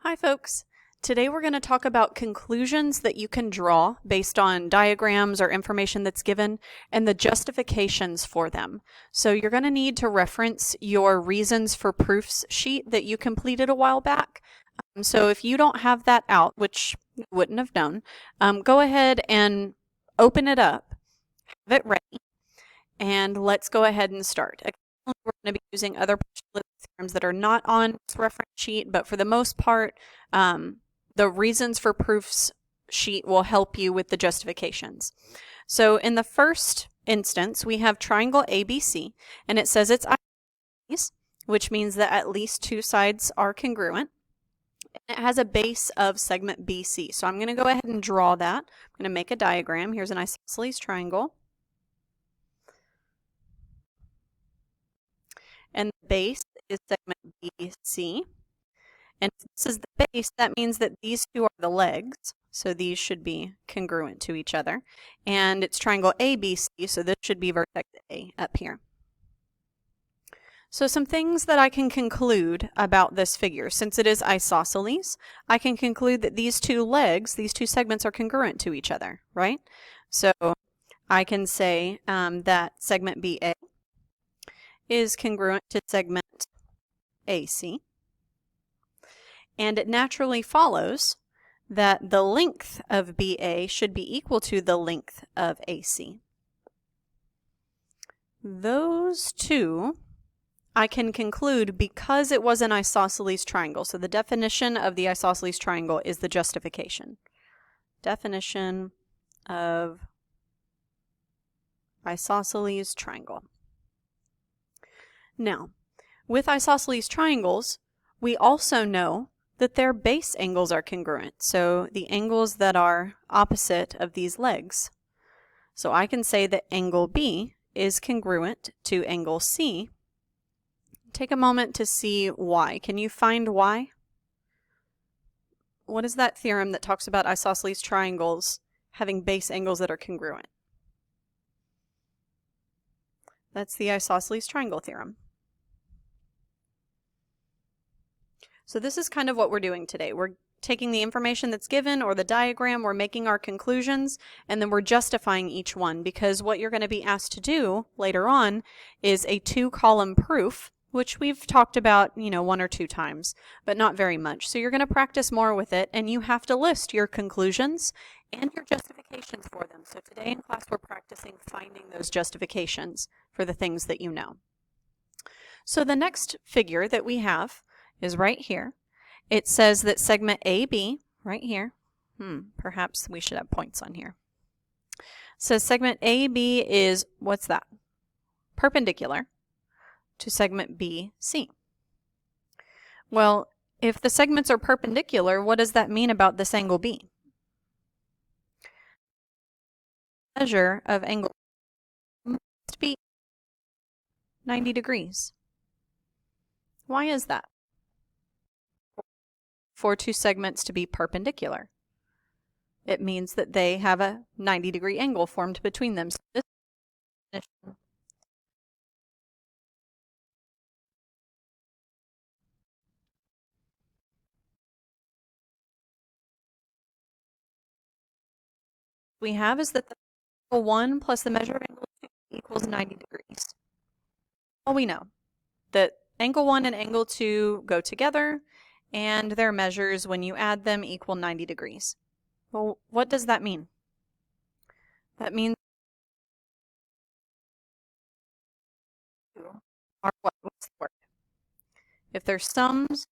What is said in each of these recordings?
Hi folks. Today we're going to talk about conclusions that you can draw based on diagrams or information that's given and the justifications for them. So you're going to need to reference your reasons for proofs sheet that you completed a while back. So if you don't have that out, which you wouldn't have known, go ahead and open it up, have it ready, and let's go ahead and start. We're going to be using other theorems that are not on this reference sheet, but for the most part, the reasons for proofs sheet will help you with the justifications. So in the first instance, we have triangle ABC, and it says it's isosceles, which means that at least two sides are congruent. And it has a base of segment BC. So I'm going to go ahead and draw that. I'm going to make a diagram. Here's an isosceles triangle. And the base is segment BC. And if this is the base, that means that these two are the legs. So these should be congruent to each other. And it's triangle ABC, so this should be vertex A up here. So some things that I can conclude about this figure. Since it is isosceles, I can conclude that these two legs, these two segments are congruent to each other, right? So I can say that segment BA is congruent to segment AC. And it naturally follows that the length of BA should be equal to the length of AC. Those two I can conclude because it was an isosceles triangle. So the definition of the isosceles triangle is the justification. Definition of isosceles triangle. Now, with isosceles triangles, we also know that their base angles are congruent. So the angles that are opposite of these legs. So I can say that angle B is congruent to angle C. Take a moment to see why. Can you find why? What is that theorem that talks about isosceles triangles having base angles that are congruent? That's the isosceles triangle theorem. So this is kind of what we're doing today. We're taking the information that's given or the diagram, we're making our conclusions, and then we're justifying each one, because what you're going to be asked to do later on is a two-column proof, which we've talked about, one or two times, but not very much. So you're going to practice more with it, and you have to list your conclusions and your justifications for them. So today in class, we're practicing finding those justifications for the things that you know. So the next figure that we have is right here. It says that segment AB, right here, perhaps we should have points on here. So segment AB is, what's that? Perpendicular to segment BC. Well, if the segments are perpendicular, what does that mean about this angle B? Measure of angle must be 90 degrees. Why is that? For two segments to be perpendicular. It means that they have a 90-degree angle formed between them. So this we have is that the angle 1 plus the measure of angle 2 equals 90 degrees. Well, we know that angle 1 and angle 2 go together, and their measures, when you add them, equal 90 degrees. Well, what does that mean? That means are what? What's the word? If their sums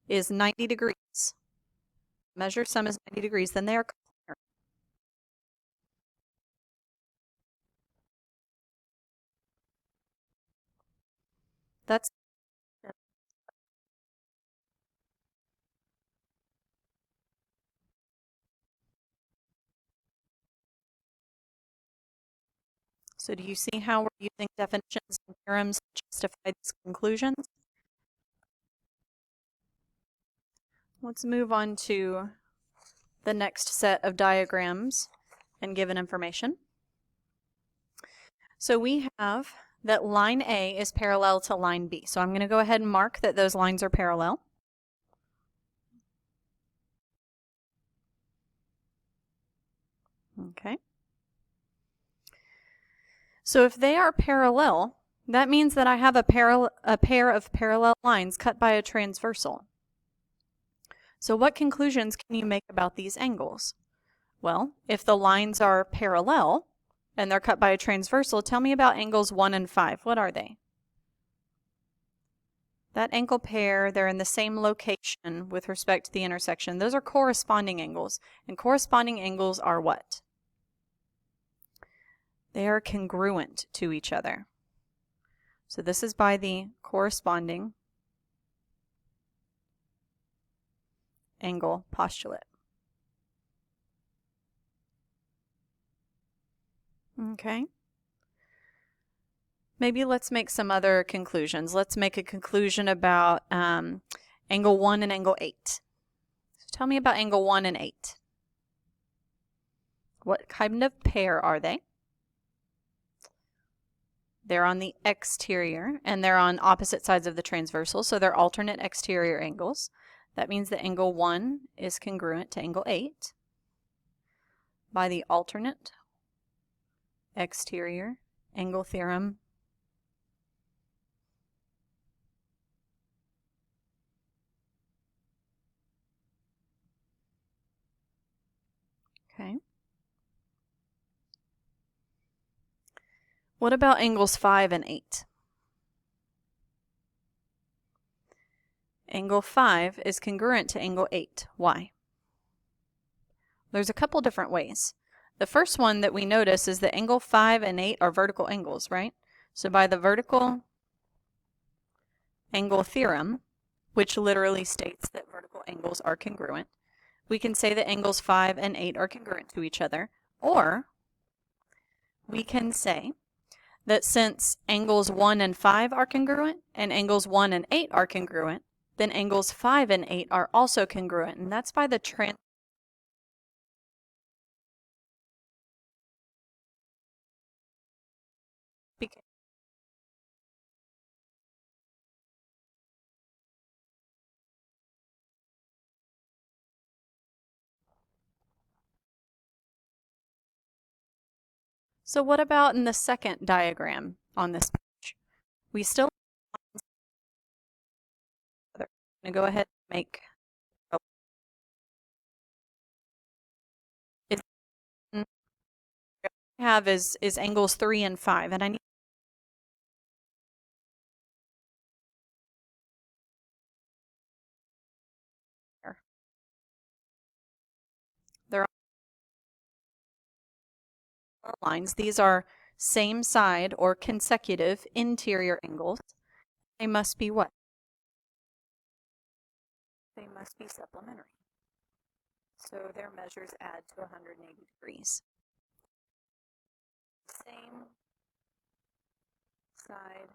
is 90 degrees, measure sum is 90 degrees, then they are collinear. That's so do you see how we're using definitions and theorems to justify these conclusions? Let's move on to the next set of diagrams and given information. So we have that line A is parallel to line B. So I'm going to go ahead and mark that those lines are parallel. Okay. So if they are parallel, that means that I have a pair of parallel lines cut by a transversal. So what conclusions can you make about these angles? Well, if the lines are parallel and they're cut by a transversal, tell me about angles 1 and 5. What are they? That angle pair, they're in the same location with respect to the intersection. Those are corresponding angles. And corresponding angles are what? They are congruent to each other. So this is by the corresponding angle postulate. Okay. Maybe let's make some other conclusions. Let's make a conclusion about angle 1 and angle 8. So tell me about angle 1 and 8. What kind of pair are they? They're on the exterior, and they're on opposite sides of the transversal, so they're alternate exterior angles. That means that angle 1 is congruent to angle 8 by the alternate exterior angle theorem. Okay. What about angles 5 and 8? Angle 5 is congruent to angle 8. Why? There's a couple different ways. The first one that we notice is that angle 5 and 8 are vertical angles, right? So by the vertical angle theorem, which literally states that vertical angles are congruent, we can say that angles 5 and 8 are congruent to each other, or we can say that since angles 1 and 5 are congruent and angles 1 and 8 are congruent, then angles 5 and 8 are also congruent, and that's by the So what about in the second diagram on this page? We still I'm going to go ahead and make is I have is angles 3 and 5, and I need they're all lines. These are same side or consecutive interior angles. They must be what? They must be supplementary. So their measures add to 180 degrees. Same side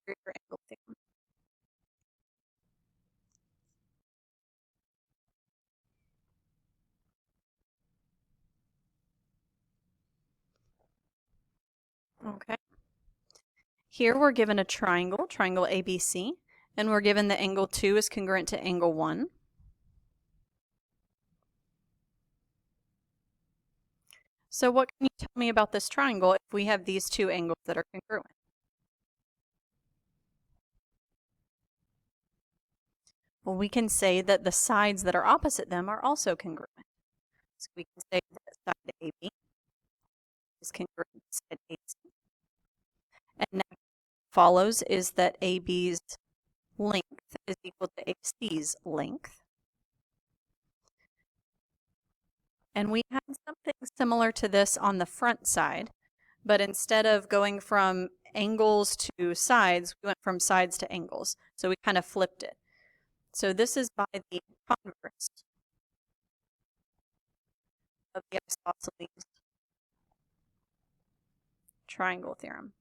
interior angle theorem. Okay. Here we're given a triangle ABC, and we're given that angle 2 is congruent to angle 1. So what can you tell me about this triangle if we have these two angles that are congruent? Well, we can say that the sides that are opposite them are also congruent. So we can say that side AB is congruent to side AC. And now what follows is that AB's length is equal to AC's length. And we had something similar to this on the front side, but instead of going from angles to sides, we went from sides to angles. So we kind of flipped it. So this is by the converse of the isosceles triangle theorem.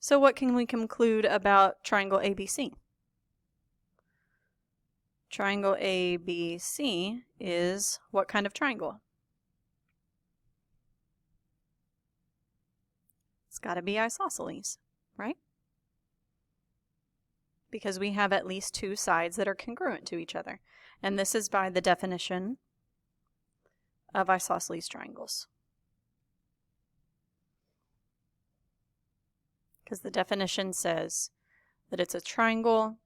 So what can we conclude about triangle ABC? Triangle ABC is what kind of triangle? It's got to be isosceles, right? because we have at least two sides that are congruent to each other. And this is by the definition of isosceles triangles. Because the definition says that it's a triangle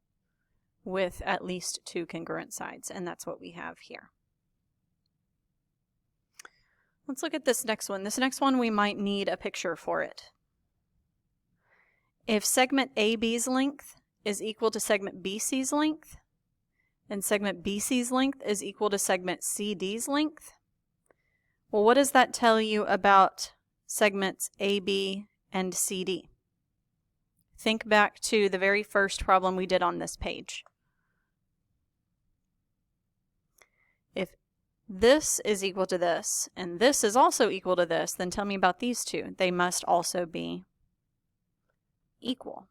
with at least two congruent sides, and that's what we have here. Let's look at this next one. This next one, we might need a picture for it. If segment AB's length is equal to segment BC's length, and segment BC's length is equal to segment CD's length, well, what does that tell you about segments AB and CD? Think back to the very first problem we did on this page. If this is equal to this, and this is also equal to this, then tell me about these two. They must also be equal.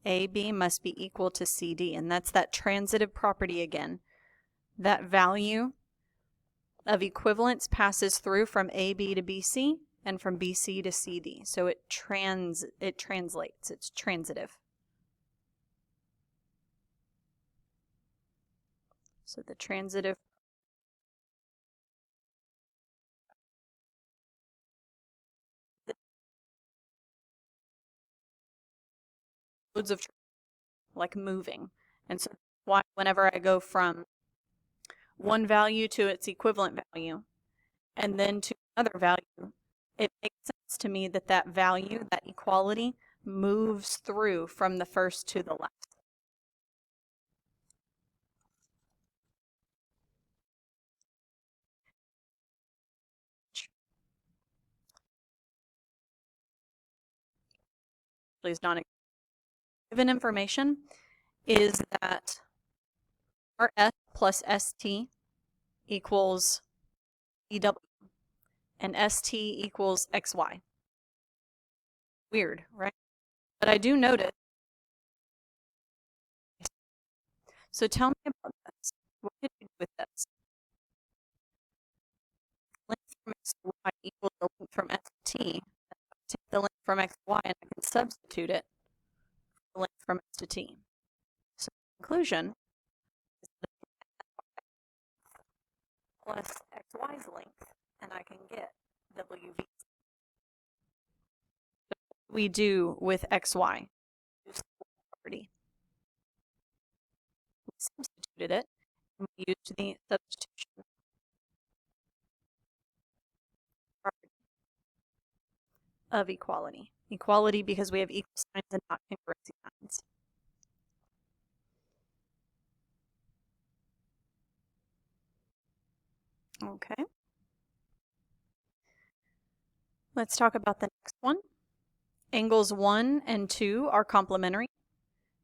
AB must be equal to CD, and that's that transitive property again. That value of equivalence passes through from AB to BC and from BC to CD. So it translates, it's transitive. So the transitive modes of like moving. And so why whenever I go from one value to its equivalent value and then to another value, it makes sense to me that that value, that equality, moves through from the first to the last. Please not given information is that RS plus ST equals EW and ST equals XY. Weird, right? But I do notice. So tell me about this. What did you do with this? Length from XY equals the length from ST. Take the length from XY and I can substitute it for the length from S to T. So the conclusion is that plus XY's length, and I can get WV. So what do we do with XY? Property. We substituted it, and we used the substitution property of equality. Equality because we have equal signs and not congruency signs. Okay. Let's talk about the next one. Angles 1 and 2 are complementary.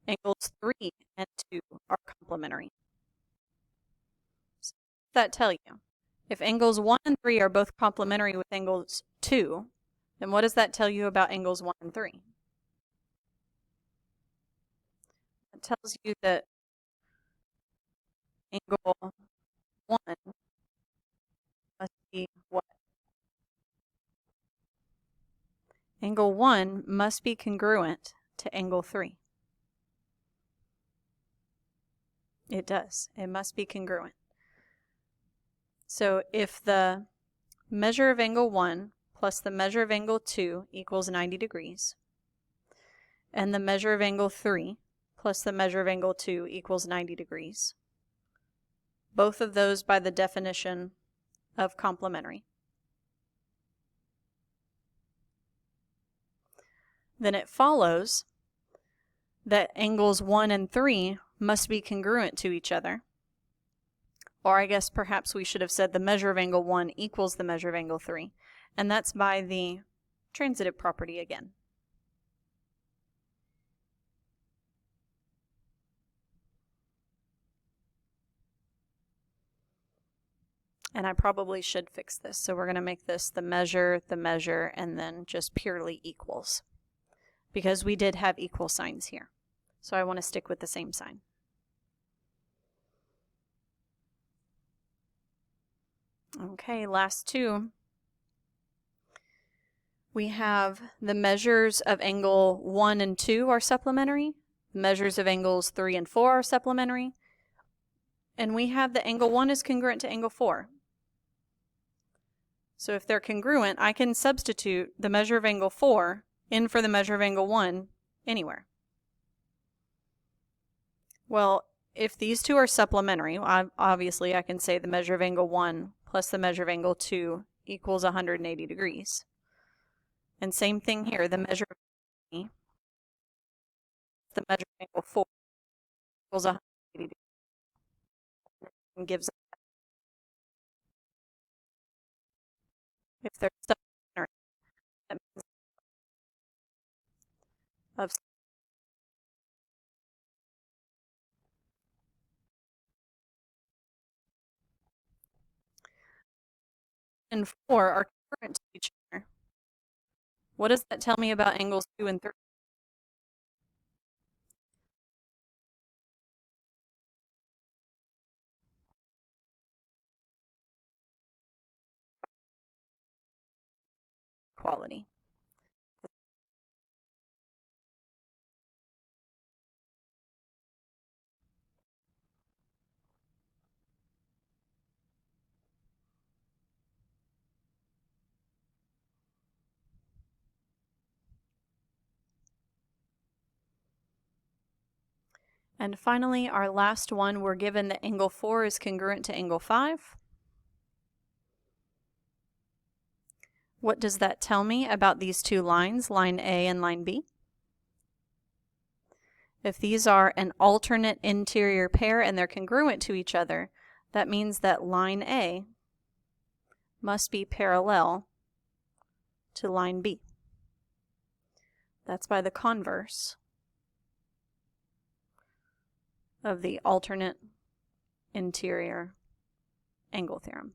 Angles 3 and 2 are complementary. So what does that tell you? If angles 1 and 3 are both complementary with angles 2, then what does that tell you about angles 1 and 3? It tells you that angle 1 must be what? Angle 1 must be congruent to angle 3. It does. It must be congruent. So if the measure of angle 1 plus the measure of angle 2 equals 90 degrees, and the measure of angle 3 plus the measure of angle 2 equals 90 degrees, both of those by the definition of complementary, then it follows that angles 1 and 3 must be congruent to each other. Or I guess perhaps we should have said the measure of angle 1 equals the measure of angle 3. And that's by the transitive property again. And I probably should fix this. So we're going to make this the measure, and then just purely equals. Because we did have equal signs here. So I want to stick with the same sign. Okay, last two. We have the measures of angle 1 and 2 are supplementary, The measures of angles 3 and 4 are supplementary. And we have that angle 1 is congruent to angle 4. So if they're congruent, I can substitute the measure of angle 4 in for the measure of angle 1 anywhere. Well, if these two are supplementary, obviously I can say the measure of angle 1 plus the measure of angle 2 equals 180 degrees. And same thing here, the measure of the measure of angle 4 equals 180 degrees. And gives, if they're supplementary, that means of and 4 are congruent to each other. What does that tell me about angles 2 and 3? Quality. And finally, our last one, we're given that angle 4 is congruent to angle 5. What does that tell me about these two lines, line A and line B? If these are an alternate interior pair and they're congruent to each other, that means that line A must be parallel to line B. That's by the converse of the alternate interior angle theorem.